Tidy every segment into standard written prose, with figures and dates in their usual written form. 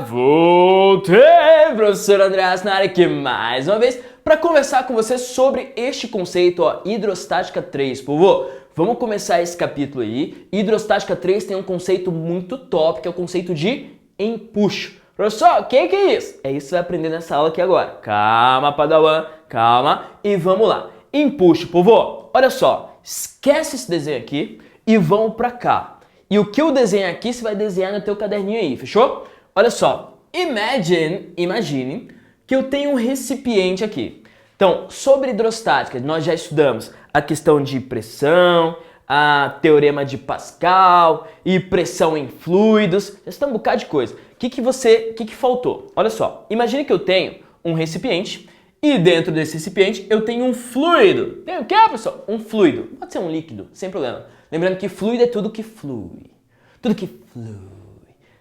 Voltei, professor Andreas na área aqui mais uma vez para conversar com você sobre este conceito, ó, hidrostática 3, por favor. Vamos começar esse capítulo aí. Hidrostática 3 tem um conceito muito top, que é o conceito de empuxo. Professor, o que é isso? É isso que você vai aprender nessa aula aqui agora. Calma, Padawan, calma e vamos lá. Empuxo, por favor. Olha só, esquece esse desenho aqui e vamos para cá. E o que eu desenho aqui, você vai desenhar no teu caderninho aí, fechou? Olha só, imagine que eu tenho um recipiente aqui. Então, sobre hidrostática, nós já estudamos a questão de pressão, a teorema de Pascal e pressão em fluidos, já está um bocado de coisa. O que faltou? Olha só, imagine que eu tenho um recipiente e dentro desse recipiente eu tenho um fluido. Tem o que, pessoal? Um fluido. Pode ser um líquido, sem problema. Lembrando que fluido é tudo que flui. Tudo que flui.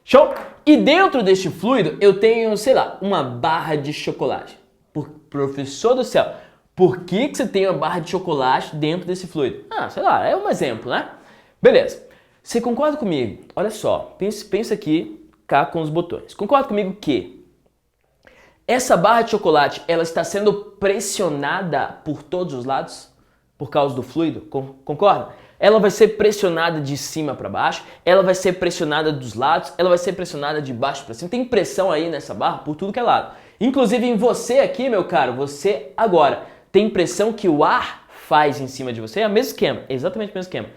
Show? E dentro deste fluido eu tenho, sei lá, uma barra de chocolate. Professor do céu, por que você tem uma barra de chocolate dentro desse fluido? Ah, sei lá, é um exemplo, né? Beleza. Você concorda comigo? Olha só, pensa aqui, cá com os botões. Concorda comigo que essa barra de chocolate, ela está sendo pressionada por todos os lados? Por causa do fluido? Concorda? Ela vai ser pressionada de cima para baixo, ela vai ser pressionada dos lados, ela vai ser pressionada de baixo para cima. Tem pressão aí nessa barra por tudo que é lado. Inclusive em você aqui, meu caro, você agora tem pressão que o ar faz em cima de você. É o mesmo esquema, exatamente o mesmo esquema.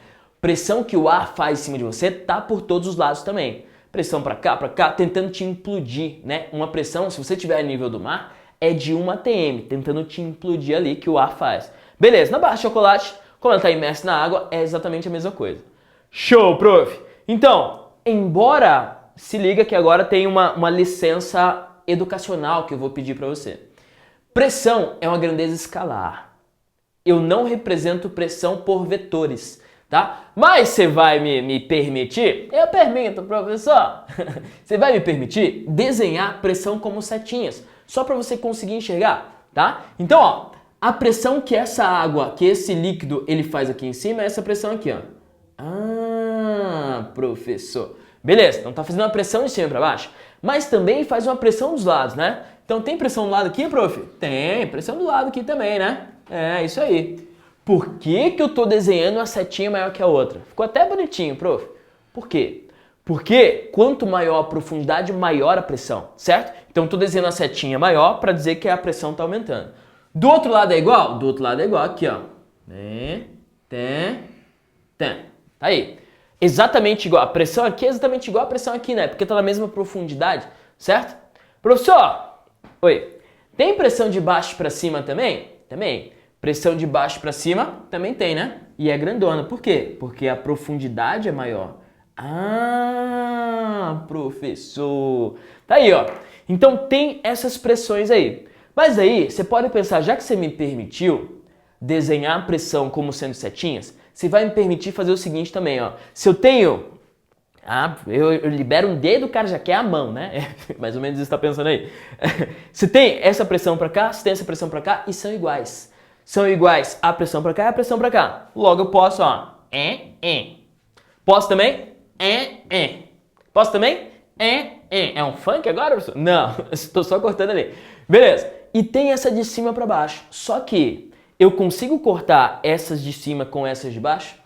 Pressão que o ar faz em cima de você tá por todos os lados também. Pressão para cá, tentando te implodir, né? Uma pressão, se você estiver a nível do mar, é de 1 atm, tentando te implodir ali que o ar faz. Beleza, na barra de chocolate, como ela está imersa na água, é exatamente a mesma coisa. Show, prof! Então, embora se liga que agora tem uma licença educacional que eu vou pedir para você. Pressão é uma grandeza escalar. Eu não represento pressão por vetores, tá? Mas você vai me permitir? Eu permito, professor. Você vai me permitir desenhar pressão como setinhas, só para você conseguir enxergar, tá? Então, ó, a pressão que essa água, que esse líquido, ele faz aqui em cima é essa pressão aqui, ó. Ah, professor. Beleza, então tá fazendo uma pressão de cima para baixo, mas também faz uma pressão dos lados, né? Então tem pressão do lado aqui, prof? Tem, pressão do lado aqui também, né? É, isso aí. Por que eu tô desenhando uma setinha maior que a outra? Ficou até bonitinho, prof. Por quê? Porque quanto maior a profundidade, maior a pressão, certo? Então tô desenhando a setinha maior para dizer que a pressão tá aumentando. Do outro lado é igual? Do outro lado é igual, aqui, ó. Tá aí. Exatamente igual. A pressão aqui é exatamente igual a pressão aqui, né? Porque tá na mesma profundidade, certo? Professor, oi. Tem pressão de baixo para cima também? Também. Pressão de baixo para cima também tem, né? E é grandona. Por quê? Porque a profundidade é maior. Ah, professor. Tá aí, ó. Então tem essas pressões aí. Mas aí, você pode pensar, já que você me permitiu desenhar a pressão como sendo setinhas, você vai me permitir fazer o seguinte também, ó. Se eu tenho... eu libero um dedo, o cara já quer a mão, né? Mais ou menos isso que você tá pensando aí. Se tem essa pressão pra cá, se tem essa pressão pra cá, e são iguais. São iguais a pressão pra cá e a pressão pra cá. Logo eu posso, ó... Posso também? Posso também? É um funk agora, professor? Não, estou só cortando ali. Beleza. E tem essa de cima para baixo. Só que eu consigo cortar essas de cima com essas de baixo?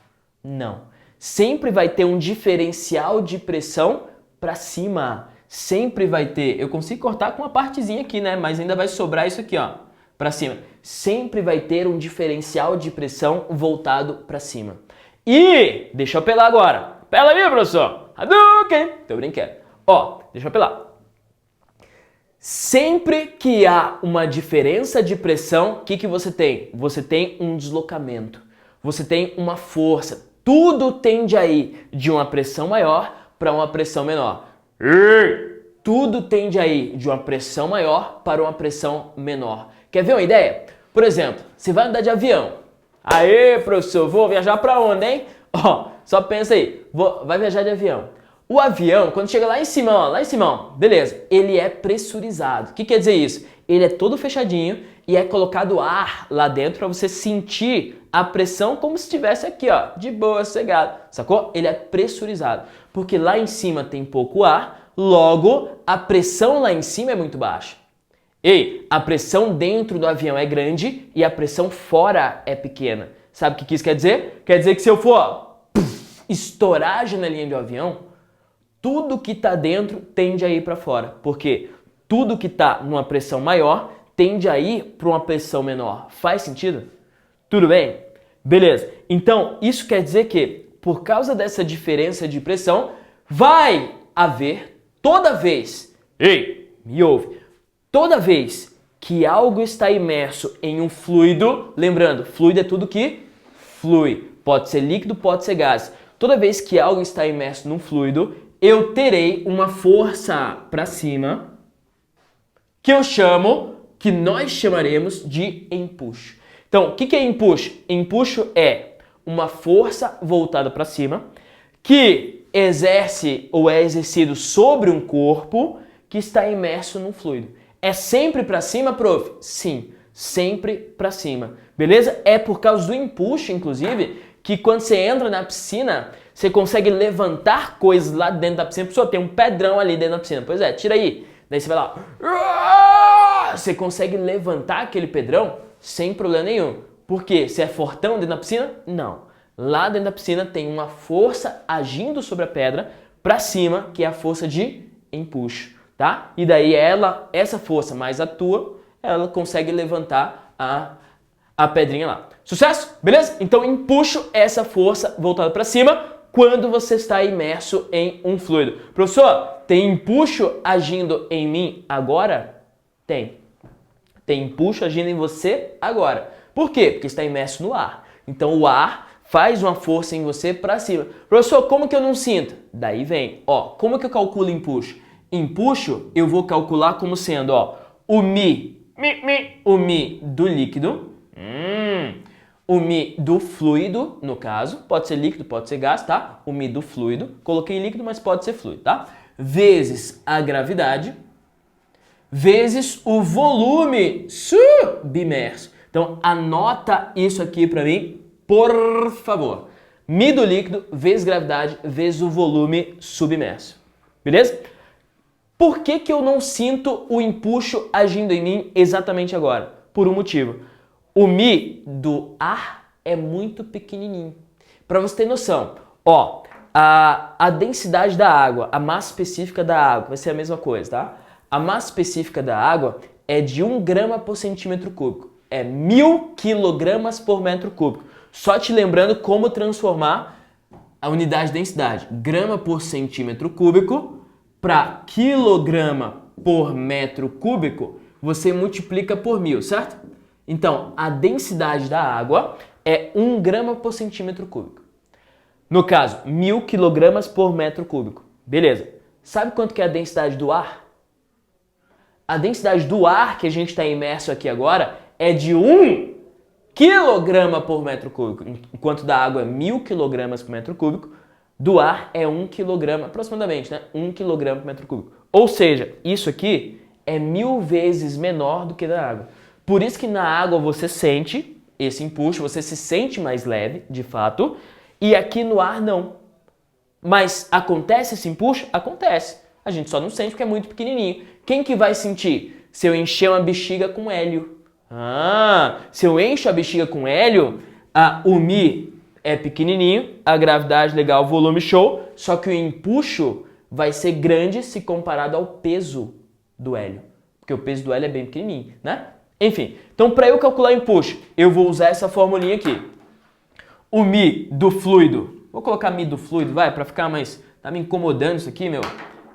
Não. Sempre vai ter um diferencial de pressão para cima. Sempre vai ter. Eu consigo cortar com uma partezinha aqui, né? Mas ainda vai sobrar isso aqui, ó, para cima. Sempre vai ter um diferencial de pressão voltado para cima. E deixa eu apelar agora. Apela aí, professor. Hadouken. Tô brincando. Ó, deixa eu apelar. Sempre que há uma diferença de pressão, o que você tem? Você tem um deslocamento, você tem uma força. Tudo tende a ir de uma pressão maior para uma pressão menor. Tudo tende a ir de uma pressão maior para uma pressão menor. Quer ver uma ideia? Por exemplo, você vai andar de avião. Aê, professor, vou viajar para onde, hein? Ó, só pensa aí, vai viajar de avião. O avião, quando chega lá em cima, ó, beleza, ele é pressurizado. O que quer dizer isso? Ele é todo fechadinho e é colocado ar lá dentro para você sentir a pressão como se estivesse aqui, ó, de boa, sossegado, sacou? Ele é pressurizado, porque lá em cima tem pouco ar, Logo, a pressão lá em cima é muito baixa. Ei, a pressão dentro do avião é grande e a pressão fora é pequena. Sabe o que isso quer dizer? Quer dizer que se eu for estourar a janelinha do avião, tudo que está dentro tende a ir para fora. Porque tudo que está numa pressão maior tende a ir para uma pressão menor. Faz sentido? Tudo bem? Beleza. Então, isso quer dizer que, por causa dessa diferença de pressão, vai haver toda vez, ei, me ouve, toda vez que algo está imerso em um fluido, lembrando, fluido é tudo que flui, pode ser líquido, pode ser gás. Toda vez que algo está imerso num fluido, eu terei uma força para cima que nós chamaremos de empuxo. Então, o que é empuxo? Empuxo é uma força voltada para cima que exerce ou é exercido sobre um corpo que está imerso num fluido. É sempre para cima, prof? Sim, sempre para cima. Beleza? É por causa do empuxo, inclusive, que quando você entra na piscina, você consegue levantar coisas lá dentro da piscina. Pessoal, tem um pedrão ali dentro da piscina. Pois é, tira aí. Daí você vai lá. Você consegue levantar aquele pedrão sem problema nenhum. Por quê? Você é fortão dentro da piscina? Não. Lá dentro da piscina tem uma força agindo sobre a pedra para cima, que é a força de empuxo, tá? E daí essa força mais a tua, ela consegue levantar a pedrinha lá. Sucesso? Beleza? Então empuxo é essa força voltada para cima quando você está imerso em um fluido. Professor, tem empuxo agindo em mim agora? Tem. Tem empuxo agindo em você agora. Por quê? Porque está imerso no ar. Então o ar faz uma força em você para cima. Professor, como que eu não sinto? Daí vem, ó, como que eu calculo empuxo? Empuxo eu vou calcular como sendo, ó, o mi do líquido, o mi do fluido, no caso, pode ser líquido, pode ser gás, tá? O mi do fluido, coloquei líquido, mas pode ser fluido, tá? Vezes a gravidade, vezes o volume submerso. Então, anota isso aqui para mim, por favor. Mi do líquido vezes gravidade vezes o volume submerso. Beleza? Por que que eu não sinto o empuxo agindo em mim exatamente agora? Por um motivo. O Mi do ar é muito pequenininho. Para você ter noção, ó, a densidade da água, a massa específica da água, vai ser a mesma coisa, tá? A massa específica da água é de 1 grama por centímetro cúbico. É 1000 quilogramas por metro cúbico. Só te lembrando como transformar a unidade de densidade. Grama por centímetro cúbico para quilograma por metro cúbico, você multiplica por 1000, certo? Então, a densidade da água é 1 grama por centímetro cúbico. No caso, 1000 quilogramas por metro cúbico. Beleza. Sabe quanto que é a densidade do ar? A densidade do ar que a gente está imerso aqui agora é de 1 quilograma por metro cúbico. Enquanto da água é 1000 quilogramas por metro cúbico, do ar é 1 quilograma, aproximadamente, né? 1 quilograma por metro cúbico. Ou seja, isso aqui é 1000 vezes menor do que da água. Por isso que na água você sente esse empuxo, você se sente mais leve, de fato, e aqui no ar não. Mas acontece esse empuxo? Acontece. A gente só não sente porque é muito pequenininho. Quem que vai sentir? Se eu encher uma bexiga com hélio. Se eu encho a bexiga com hélio, o Mi é pequenininho, a gravidade legal, volume show, só que o empuxo vai ser grande se comparado ao peso do hélio. Porque o peso do hélio é bem pequenininho, né? Enfim, então para eu calcular o empuxo, eu vou usar essa formulinha aqui. O Mi do fluido, vou colocar Mi do fluido, vai, para ficar mais... Tá me incomodando isso aqui, meu.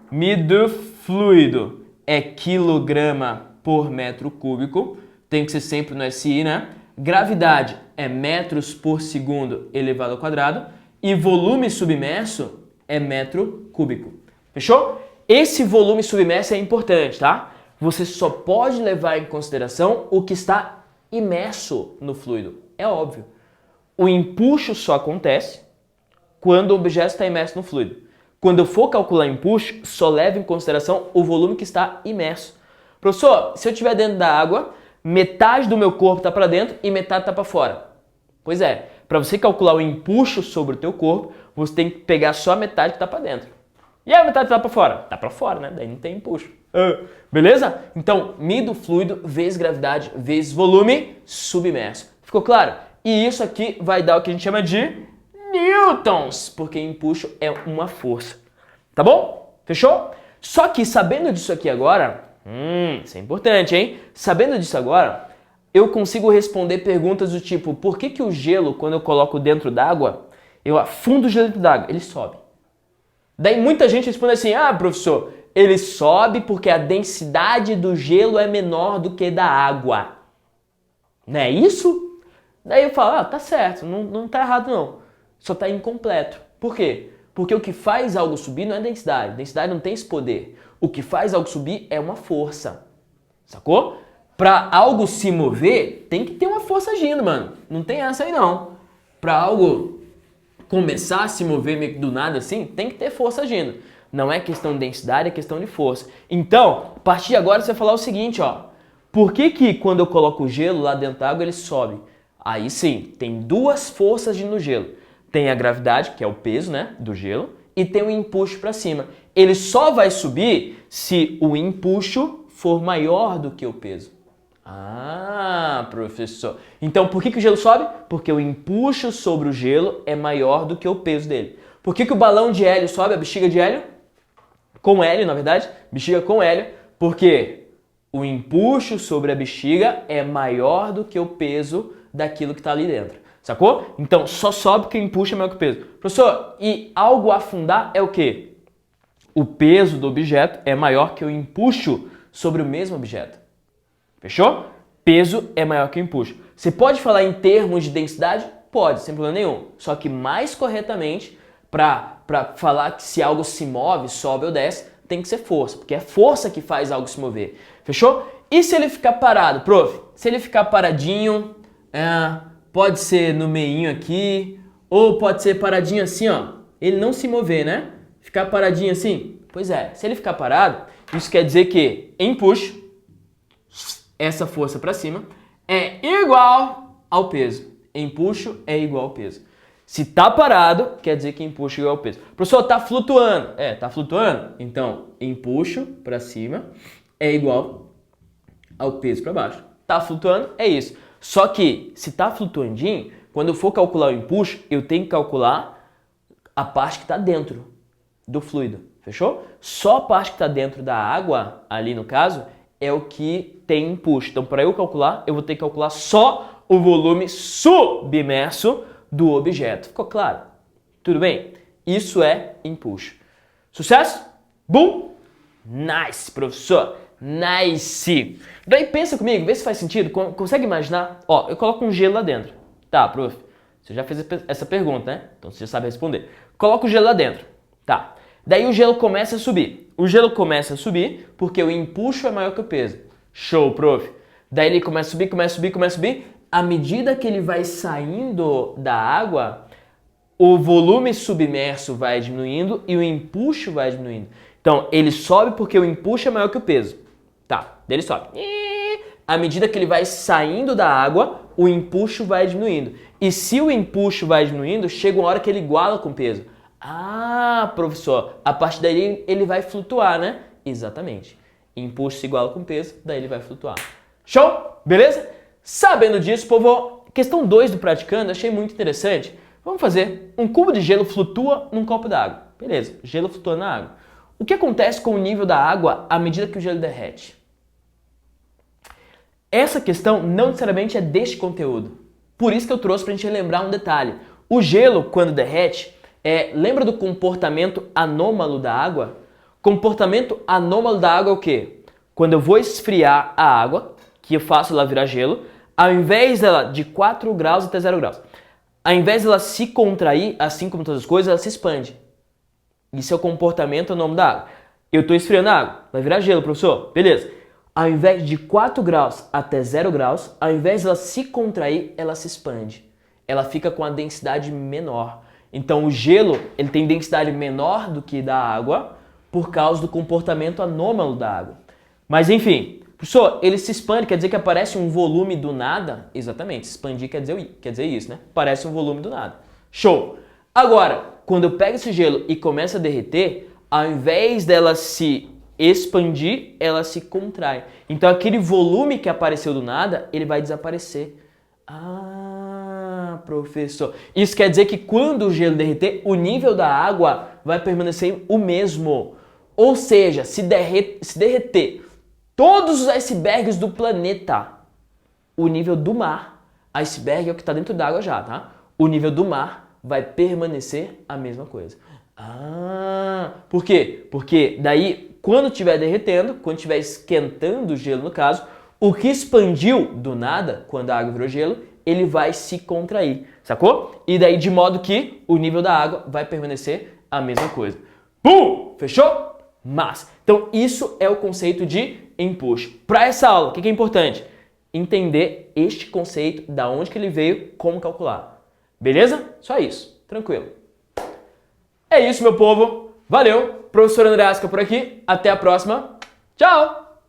Mi do fluido é quilograma por metro cúbico, tem que ser sempre no SI, né? Gravidade é metros por segundo elevado ao quadrado e volume submerso é metro cúbico. Fechou? Esse volume submerso é importante, tá? Você só pode levar em consideração o que está imerso no fluido. É óbvio. O empuxo só acontece quando o objeto está imerso no fluido. Quando eu for calcular empuxo, só levo em consideração o volume que está imerso. Professor, se eu estiver dentro da água, metade do meu corpo está para dentro e metade está para fora. Pois é, para você calcular o empuxo sobre o teu corpo, você tem que pegar só a metade que está para dentro. E a metade tá para fora? Tá para fora, né? Daí não tem empuxo. Beleza? Então, mi do fluido vezes gravidade vezes volume submerso. Ficou claro? E isso aqui vai dar o que a gente chama de newtons, porque empuxo é uma força. Tá bom? Fechou? Só que sabendo disso aqui agora, isso é importante, hein? Sabendo disso agora, eu consigo responder perguntas do tipo, por que o gelo, quando eu coloco dentro d'água, eu afundo o gelo dentro d'água, ele sobe? Daí muita gente responde assim, professor, ele sobe porque a densidade do gelo é menor do que da água. Não é isso? Daí eu falo, tá certo, não tá errado não. Só tá incompleto. Por quê? Porque o que faz algo subir não é densidade. Densidade não tem esse poder. O que faz algo subir é uma força. Sacou? Para algo se mover, tem que ter uma força agindo, mano. Não tem essa aí não. Para algo começar a se mover meio que do nada assim, tem que ter força agindo. Não é questão de densidade, é questão de força. Então, a partir de agora você vai falar o seguinte, ó. Por que quando eu coloco o gelo lá dentro da água ele sobe? Aí sim, tem duas forças agindo no gelo. Tem a gravidade, que é o peso, né, do gelo, e tem o empuxo para cima. Ele só vai subir se o empuxo for maior do que o peso. Professor. Então, por que o gelo sobe? Porque o empuxo sobre o gelo é maior do que o peso dele. Por que o balão de hélio sobe, a bexiga de hélio? Com hélio, na verdade. Bexiga com hélio. Porque o empuxo sobre a bexiga é maior do que o peso daquilo que está ali dentro. Sacou? Então, só sobe porque o empuxo é maior que o peso. Professor, e algo afundar é o quê? O peso do objeto é maior que o empuxo sobre o mesmo objeto. Fechou? Peso é maior que o empuxo. Você pode falar em termos de densidade? Pode, sem problema nenhum. Só que mais corretamente, para falar que se algo se move, sobe ou desce, tem que ser força, porque é força que faz algo se mover. Fechou? E se ele ficar parado, prof? Se ele ficar paradinho, pode ser no meinho aqui, ou pode ser paradinho assim, ó. Ele não se mover, né? Ficar paradinho assim? Pois é, se ele ficar parado, isso quer dizer que empuxo, essa força para cima, é igual ao peso. Empuxo é igual ao peso. Se tá parado, quer dizer que empuxo é igual ao peso. Professor, tá flutuando. Tá flutuando? Então, empuxo para cima é igual ao peso para baixo. Tá flutuando? É isso. Só que, se tá flutuandinho, quando eu for calcular o empuxo, eu tenho que calcular a parte que está dentro do fluido. Fechou? Só a parte que está dentro da água, ali no caso, é o que tem empuxo. Então, para eu calcular, eu vou ter que calcular só o volume submerso do objeto. Ficou claro? Tudo bem? Isso é empuxo. Sucesso? Boom! Nice, professor! Nice! Daí pensa comigo, vê se faz sentido. Consegue imaginar? Ó, eu coloco um gelo lá dentro. Tá, prof. Você já fez essa pergunta, né? Então você já sabe responder. Coloca o gelo lá dentro. Tá. Daí o gelo começa a subir. O gelo começa a subir porque o empuxo é maior que o peso. Show, prof. Daí ele começa a subir, começa a subir, começa a subir. À medida que ele vai saindo da água, o volume submerso vai diminuindo e o empuxo vai diminuindo. Então, ele sobe porque o empuxo é maior que o peso. Tá, daí ele sobe. E à medida que ele vai saindo da água, o empuxo vai diminuindo. E se o empuxo vai diminuindo, chega uma hora que ele iguala com o peso. Professor, a partir daí ele vai flutuar, né? Exatamente. Impulso se iguala com peso, daí ele vai flutuar. Show? Beleza? Sabendo disso, povo, questão 2 do praticando, achei muito interessante. Vamos fazer. Um cubo de gelo flutua num copo d'água. Beleza, gelo flutua na água. O que acontece com o nível da água à medida que o gelo derrete? Essa questão não necessariamente é deste conteúdo. Por isso que eu trouxe para a gente relembrar um detalhe. O gelo, quando derrete, lembra do comportamento anômalo da água? Comportamento anômalo da água é o quê? Quando eu vou esfriar a água, que eu faço ela virar gelo, ao invés dela de 4 graus até 0 graus, ao invés dela se contrair, assim como todas as coisas, ela se expande. Isso é o comportamento anômalo da água. Eu estou esfriando a água, vai virar gelo, professor? Beleza. Ao invés de 4 graus até 0 graus, ao invés dela se contrair, ela se expande. Ela fica com a densidade menor. Então o gelo ele tem densidade menor do que da água por causa do comportamento anômalo da água. Mas enfim, professor, ele se expande, quer dizer que aparece um volume do nada? Exatamente, expandir quer dizer isso, né? Parece um volume do nada. Show! Agora, quando eu pego esse gelo e começa a derreter, ao invés dela se expandir, ela se contrai. Então aquele volume que apareceu do nada, ele vai desaparecer. Ah, professor. Isso quer dizer que quando o gelo derreter, o nível da água vai permanecer o mesmo. Ou seja, se derreter todos os icebergs do planeta, o nível do mar, iceberg é o que está dentro d'água já, tá? O nível do mar vai permanecer a mesma coisa. Ah, por quê? Porque daí, quando estiver derretendo, quando estiver esquentando o gelo no caso, o que expandiu do nada, quando a água virou gelo, ele vai se contrair, sacou? E daí de modo que o nível da água vai permanecer a mesma coisa. Pum! Fechou? Mas, então isso é o conceito de empuxo. Para essa aula, o que é importante? Entender este conceito, da onde que ele veio, como calcular. Beleza? Só isso. Tranquilo. É isso, meu povo. Valeu. Professor André Asca por aqui. Até a próxima. Tchau!